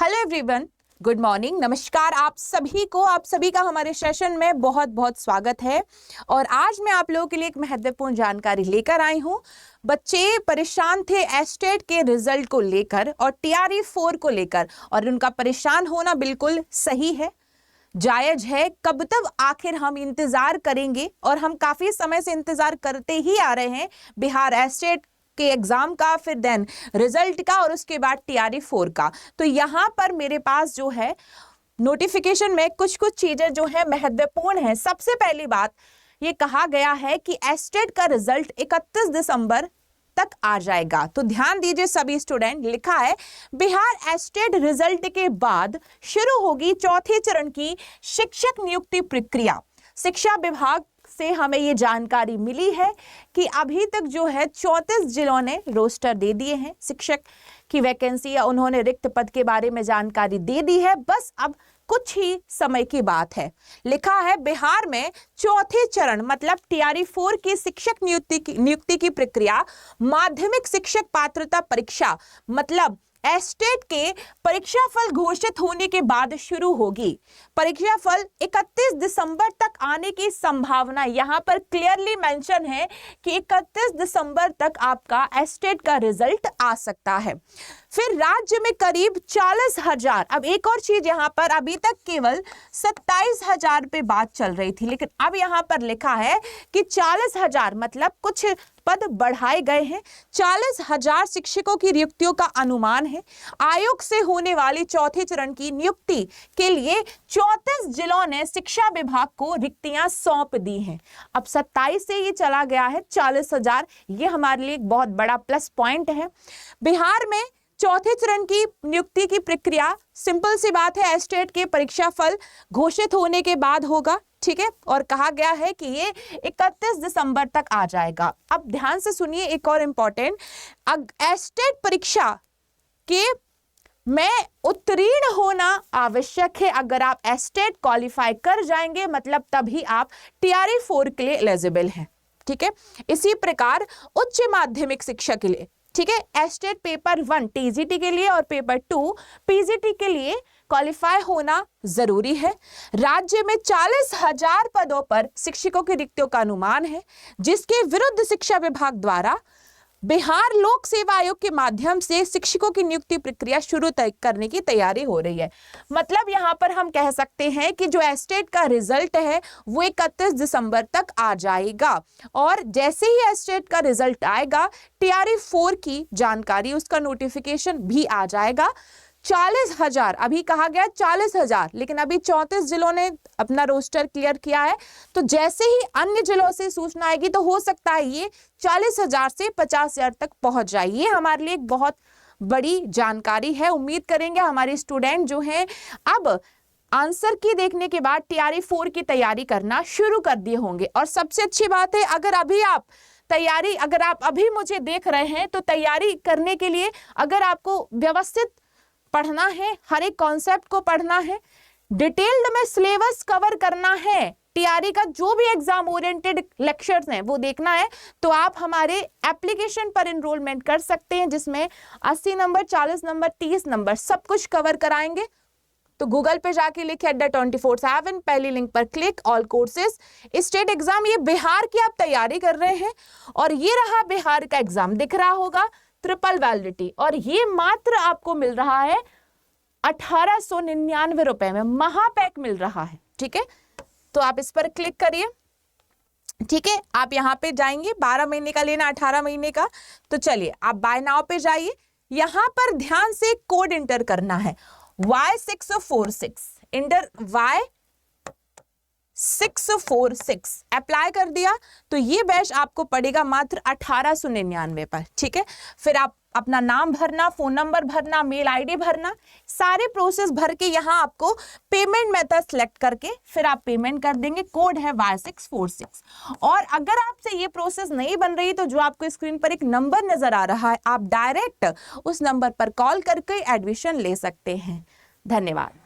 Hello everyone, good morning, नमस्कार आप सभी को। आप सभी का हमारे सेशन में बहुत बहुत स्वागत है। और आज मैं आप लोगों के लिए एक महत्वपूर्ण जानकारी लेकर आई हूं। बच्चे परेशान थे एस्टेट के रिजल्ट को लेकर और टीआरई 4 को लेकर, और उनका परेशान होना बिल्कुल सही है, जायज है। कब तक आखिर हम इंतजार करेंगे, और हम काफी समय से इंतजार करते ही आ रहे हैं बिहार एस्टेट के एग्जाम का, फिर देन रिजल्ट का, और उसके बाद टीआरई 4 का। तो यहां पर मेरे पास जो है नोटिफिकेशन में कुछ चीजें जो है महत्वपूर्ण है। सबसे पहली बात ये कहा गया है कि एस्टेट का रिजल्ट 31 दिसंबर तक आ जाएगा। तो ध्यान दीजिए सभी स्टूडेंट, लिखा है बिहार एस्टेट रिजल्ट के बाद शुरू होगी चौथे चरण की शिक्षक नियुक्ति प्रक्रिया। शिक्षा विभाग से हमें ये जानकारी मिली है कि अभी तक जो है 34 जिलों ने रोस्टर दे दिए हैं, शिक्षक की वैकेंसी या उन्होंने रिक्त पद के बारे में जानकारी दे दी है। बस अब कुछ ही समय की बात है। लिखा है बिहार में चौथे चरण मतलब टीआरई 4 की शिक्षक नियुक्ति की प्रक्रिया माध्यमिक शिक्षक पात्रता परीक्षा मतलब एस्टेट के परीक्षा फल घोषित होने के बाद शुरू होगी। परीक्षा फल 31 दिसंबर तक आने की संभावना यहां पर क्लियरली मेंशन है कि 31 दिसंबर तक आपका एस्टेट का रिजल्ट आ सकता है। फिर राज्य में करीब 40,000, अब एक और चीज यहां पर, अभी तक केवल 27,000 पे बात चल रही थी, लेकिन अब यहां पर लिखा है कि 40,000 मतलब कुछ पद बढ़ाए गए हैं। 40,000 शिक्षकों की नियुक्तियों का अनुमान है। आयोग से होने वाली चौथे चरण की नियुक्ति के लिए 34 जिलों ने शिक्षा विभाग को रिक्तियां सौंप दी हैं। अब 27 से ये चला गया है 40,000, ये हमारे लिए एक बहुत बड़ा प्लस पॉइंट है। बिहार में चौथे चरण की नियुक्ति की प्रक्रिया सिंपल सी बात है, एस्टेट के परीक्षा फल घोषित होने के बाद होगा, ठीक है। और कहा गया है कि ये 31 दिसंबर तक आ जाएगा। अब ध्यान से सुनिए एक और इंपॉर्टेंट, एस्टेट परीक्षा के में उत्तीर्ण होना आवश्यक है। अगर आप एस्टेट क्वालिफाई कर जाएंगे मतलब तभी आप टीआरई 4 के लिए एलिजिबल हैं, ठीक है। इसी प्रकार उच्च माध्यमिक शिक्षा के लिए, ठीक है, एस्टेट पेपर 1 टीजीटी के लिए और पेपर 2 पीजीटी के लिए क्वालिफाई होना जरूरी है। राज्य में 40,000 पदों पर शिक्षकों की रिक्तियों का अनुमान है, जिसके विरुद्ध शिक्षा विभाग द्वारा बिहार लोक सेवा आयोग के माध्यम से शिक्षकों की नियुक्ति प्रक्रिया शुरू करने की तैयारी हो रही है। मतलब यहां पर हम कह सकते हैं कि जो एस्टेट का रिजल्ट है वो 31 दिसंबर तक आ जाएगा, और जैसे ही एस्टेट का रिजल्ट आएगा टीआरई 4 की जानकारी, उसका नोटिफिकेशन भी आ जाएगा। 40,000 अभी कहा गया 40,000, लेकिन अभी 34 जिलों ने अपना रोस्टर क्लियर किया है। तो जैसे ही अन्य जिलों से सूचना आएगी तो हो सकता है ये 40,000 से 50,000 तक पहुंच जाए। ये हमारे लिए एक बहुत बड़ी जानकारी है। उम्मीद करेंगे हमारे स्टूडेंट जो हैं अब आंसर की देखने के बाद टीआरई 4 की तैयारी करना शुरू कर दिए होंगे। और सबसे अच्छी बात है, अगर आप अभी मुझे देख रहे हैं तो तैयारी करने के लिए अगर आपको व्यवस्थित पढ़ना है, हर एक कॉन्सेप्ट को पढ़ना है, डिटेल्ड में सिलेबस कवर करना है, टीआरई का जो भी एग्जाम ओरिएंटेड लेक्चर्स हैं वो देखना है, तो आप हमारे एप्लीकेशन पर एनरोलमेंट कर सकते हैं, जिसमें 80 नंबर, 40 नंबर, 30 नंबर सब कुछ कवर कराएंगे। तो गूगल पे जाके लिखिए @24/7, पहली लिंक पर click, all courses state exam. ये बिहार की आप तैयारी कर रहे हैं और ये रहा बिहार का एग्जाम, दिख रहा होगा, ट्रिपल वैलिडिटी, और ये मात्र आपको मिल रहा है 1899 रुपए में, महापैक मिल रहा है, ठीक है। तो आप इस पर क्लिक करिए, ठीक है। आप यहाँ पे जाएंगे, 12 महीने का लेना, 18 महीने का, तो चलिए आप बाय नाउ पे जाइए। यहां पर ध्यान से कोड इंटर करना है Y646, इंटर Y646 अप्लाई कर दिया तो ये बैच आपको पड़ेगा मात्र 1899 पर, ठीक है। फिर आप अपना नाम भरना, फोन नंबर भरना, मेल आईडी भरना, सारे प्रोसेस भर के यहाँ आपको पेमेंट मेथड सेलेक्ट करके फिर आप पेमेंट कर देंगे। कोड है Y646। और अगर आपसे ये प्रोसेस नहीं बन रही तो जो आपको स्क्रीन पर एक नंबर नजर आ रहा है, आप डायरेक्ट उस नंबर पर कॉल करके एडमिशन ले सकते हैं। धन्यवाद।